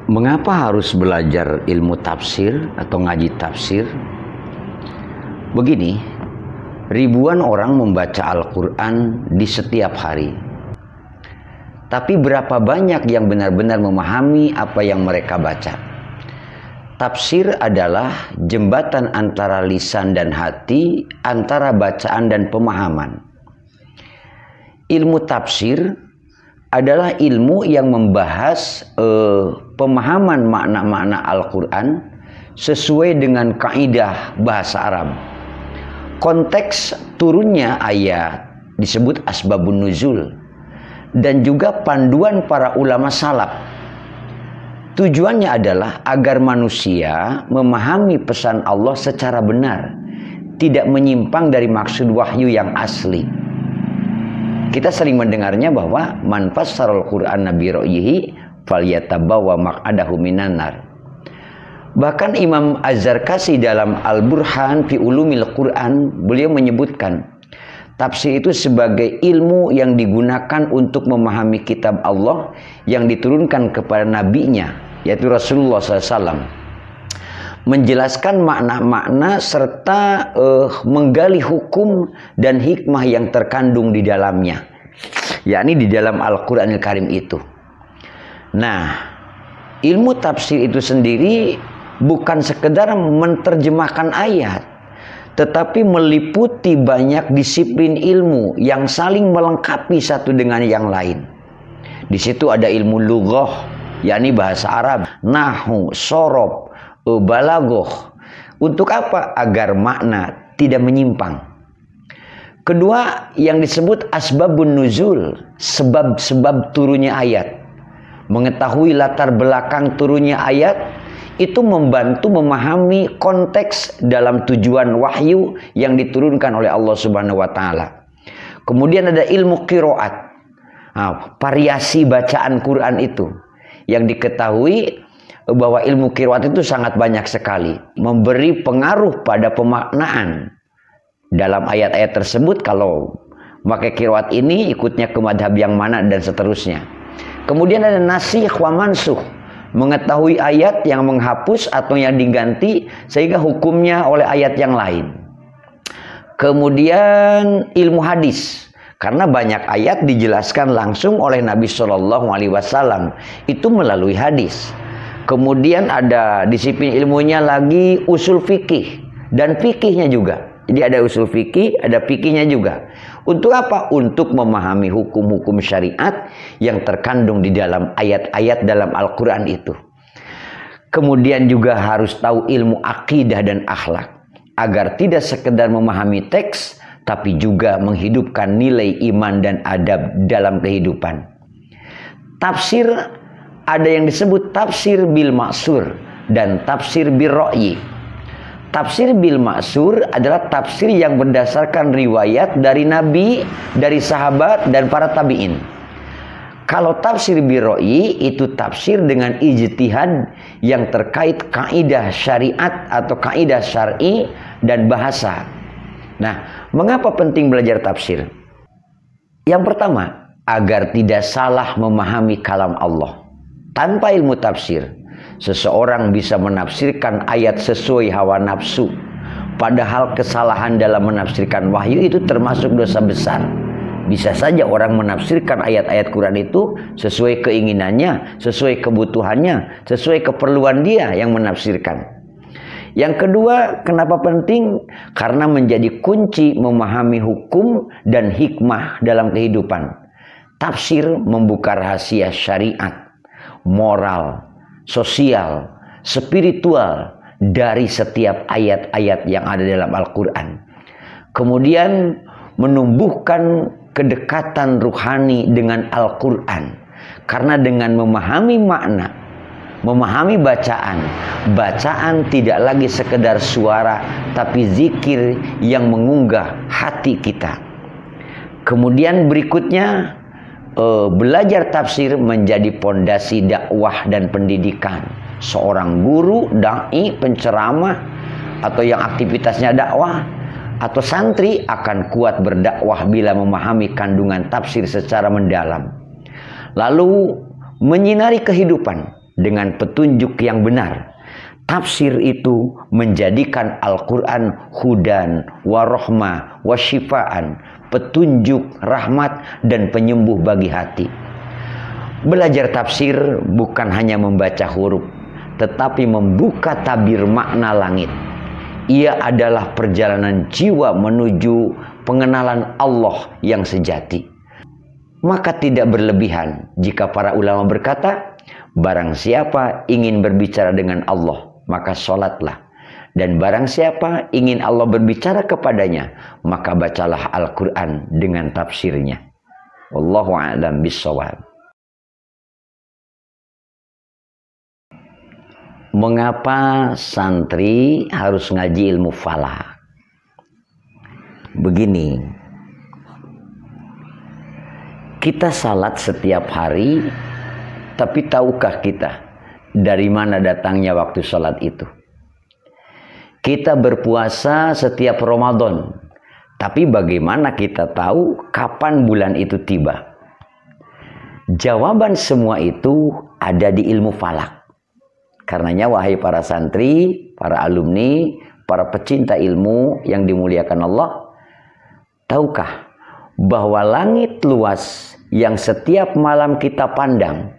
Mengapa harus belajar ilmu tafsir atau ngaji tafsir? Begini, ribuan orang membaca Al-Quran di setiap hari. Tapi berapa banyak yang benar-benar memahami apa yang mereka baca? Tafsir adalah jembatan antara lisan dan hati, antara bacaan dan pemahaman. Ilmu tafsir adalah ilmu yang membahas pemahaman makna-makna Al-Quran sesuai dengan kaidah bahasa Arab. Konteks turunnya ayat disebut asbabun nuzul, dan juga panduan para ulama salaf. Tujuannya adalah agar manusia memahami pesan Allah secara benar, tidak menyimpang dari maksud wahyu yang asli. Kita sering mendengarnya bahwa man fassarul Qur'ana bi ra'yihi falyatabawwa maq'adahu minan nar. Bahkan Imam Az-Zarkashi dalam Al-Burhan fi Ulumil Quran, beliau menyebutkan tafsir itu sebagai ilmu yang digunakan untuk memahami kitab Allah yang diturunkan kepada nabinya, yaitu Rasulullah SAW, menjelaskan makna-makna serta menggali hukum dan hikmah yang terkandung di dalamnya, yakni di dalam Al-Quranil Karim itu. Nah, ilmu tafsir itu sendiri bukan sekedar menerjemahkan ayat, tetapi meliputi banyak disiplin ilmu yang saling melengkapi satu dengan yang lain. Di situ ada ilmu lughah, yakni bahasa Arab, nahwu, shorob, balaghah. Untuk apa? Agar makna tidak menyimpang. Kedua, yang disebut asbabun nuzul, sebab-sebab turunnya ayat. Mengetahui latar belakang turunnya ayat itu membantu memahami konteks dalam tujuan wahyu yang diturunkan oleh Allah Subhanahu wa taala. Kemudian ada ilmu qiraat. Variasi bacaan Quran itu yang diketahui bahwa ilmu qiraat itu sangat banyak sekali, memberi pengaruh pada pemaknaan dalam ayat-ayat tersebut. Kalau pakai qiraat ini ikutnya ke madhab yang mana dan seterusnya. Kemudian ada nasikh wa mansukh, mengetahui ayat yang menghapus atau yang diganti sehingga hukumnya oleh ayat yang lain. Kemudian ilmu hadis, karena banyak ayat dijelaskan langsung oleh Nabi Shallallahu Alaihi Wasallam itu melalui hadis. Kemudian ada disiplin ilmunya lagi usul fikih dan fikihnya juga. Jadi ada usul fikih, ada fikihnya juga. Untuk apa? Untuk memahami hukum-hukum syariat yang terkandung di dalam ayat-ayat dalam Al-Quran itu. Kemudian juga harus tahu ilmu akidah dan akhlak, agar tidak sekedar memahami teks, tapi juga menghidupkan nilai iman dan adab dalam kehidupan. Tafsir, ada yang disebut tafsir bil ma'sur dan tafsir bil ra'yi. Tafsir bil ma'sur adalah tafsir yang berdasarkan riwayat dari Nabi, dari sahabat, dan para tabi'in. Kalau tafsir bil ra'yi itu tafsir dengan ijtihad yang terkait kaidah syariat atau kaidah syar'i dan bahasa. Nah, mengapa penting belajar tafsir? Yang pertama, agar tidak salah memahami kalam Allah. Tanpa ilmu tafsir, seseorang bisa menafsirkan ayat sesuai hawa nafsu. Padahal kesalahan dalam menafsirkan wahyu itu termasuk dosa besar. Bisa saja orang menafsirkan ayat-ayat Quran itu sesuai keinginannya, sesuai kebutuhannya, sesuai keperluan dia yang menafsirkan. Yang kedua, kenapa penting? Karena menjadi kunci memahami hukum dan hikmah dalam kehidupan. Tafsir membuka rahasia syariat, moral, sosial, spiritual dari setiap ayat-ayat yang ada dalam Al-Quran. Kemudian menumbuhkan kedekatan ruhani dengan Al-Quran. Karena dengan memahami makna, memahami bacaan, bacaan tidak lagi sekedar suara, tapi zikir yang mengunggah hati kita. Kemudian berikutnya, belajar tafsir menjadi pondasi dakwah dan pendidikan. Seorang guru, dai, penceramah, atau yang aktivitasnya dakwah, atau santri akan kuat berdakwah bila memahami kandungan tafsir secara mendalam. Lalu menyinari kehidupan dengan petunjuk yang benar. Tafsir itu menjadikan Al-Quran hudan, warohmah, wasyifaan, petunjuk, rahmat, dan penyembuh bagi hati. Belajar tafsir bukan hanya membaca huruf, tetapi membuka tabir makna langit. Ia adalah perjalanan jiwa menuju pengenalan Allah yang sejati. Maka tidak berlebihan jika para ulama berkata, barang siapa ingin berbicara dengan Allah, maka sholatlah. Dan barang siapa ingin Allah berbicara kepadanya, maka bacalah Al-Quran dengan tafsirnya. Wallahu a'lam bishawab. Mengapa santri harus ngaji ilmu falak? Begini, kita salat setiap hari, tapi tahukah kita dari mana datangnya waktu salat itu? Kita berpuasa setiap Ramadan, tapi bagaimana kita tahu kapan bulan itu tiba? Jawaban semua itu ada di ilmu falak. Karenanya wahai para santri, para alumni, para pecinta ilmu yang dimuliakan Allah, tahukah bahwa langit luas yang setiap malam kita pandang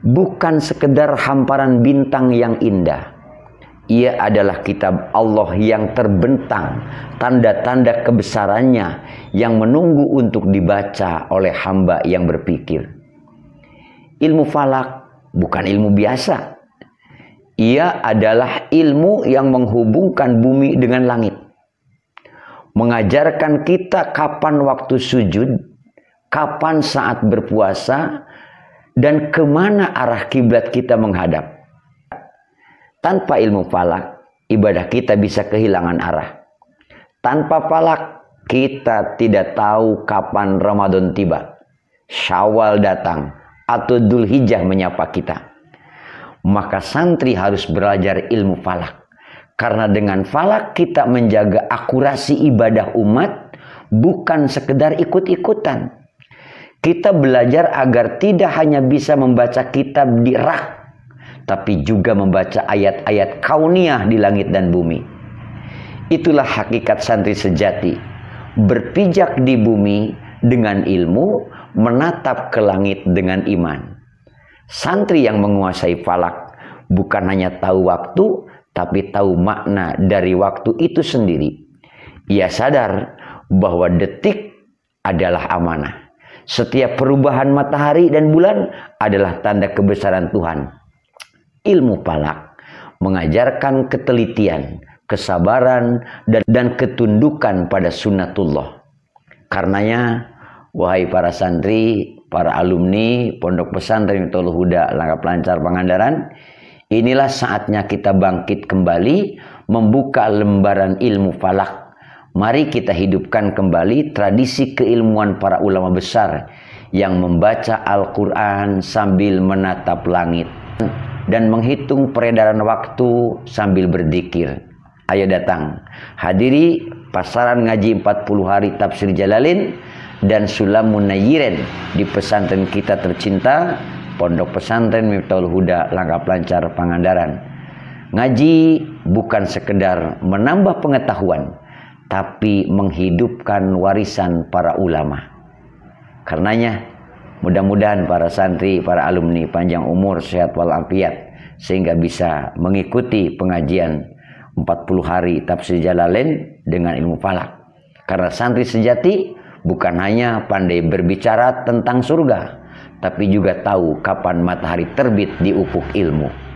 bukan sekedar hamparan bintang yang indah. Ia adalah kitab Allah yang terbentang, tanda-tanda kebesarannya yang menunggu untuk dibaca oleh hamba yang berpikir. Ilmu falak bukan ilmu biasa. Ia adalah ilmu yang menghubungkan bumi dengan langit. Mengajarkan kita kapan waktu sujud, kapan saat berpuasa, dan kemana arah kiblat kita menghadap. Tanpa ilmu falak, ibadah kita bisa kehilangan arah. Tanpa falak, kita tidak tahu kapan Ramadan tiba, Syawal datang, atau Dzulhijjah menyapa kita. Maka santri harus belajar ilmu falak. Karena dengan falak kita menjaga akurasi ibadah umat, bukan sekedar ikut-ikutan. Kita belajar agar tidak hanya bisa membaca kitab di rak, tapi juga membaca ayat-ayat kauniyah di langit dan bumi. Itulah hakikat santri sejati. Berpijak di bumi dengan ilmu, menatap ke langit dengan iman. Santri yang menguasai falak bukan hanya tahu waktu, tapi tahu makna dari waktu itu sendiri. Ia sadar bahwa detik adalah amanah. Setiap perubahan matahari dan bulan adalah tanda kebesaran Tuhan. Ilmu falak mengajarkan ketelitian, kesabaran, dan ketundukan pada sunnatullah. Karenanya, wahai para santri, para alumni Pondok Pesantren Miftaul Huda Langkap Lancar Pangandaran, inilah saatnya kita bangkit kembali, membuka lembaran ilmu falak. Mari kita hidupkan kembali tradisi keilmuan para ulama besar yang membaca Al-Quran sambil menatap langit dan menghitung peredaran waktu sambil berzikir. Ayo datang, hadiri pasaran ngaji 40 hari tafsir Jalalain dan Sulamun Nayyirin di pesantren kita tercinta, Pondok Pesantren Miftaul Huda Langkap Lancar Pangandaran. Ngaji bukan sekedar menambah pengetahuan, tapi menghidupkan warisan para ulama. Karenanya, mudah-mudahan para santri, para alumni panjang umur, sehat walafiat, sehingga bisa mengikuti pengajian 40 hari tafsir Jalalain dengan ilmu falak. Karena santri sejati bukan hanya pandai berbicara tentang surga, tapi juga tahu kapan matahari terbit di ufuk ilmu.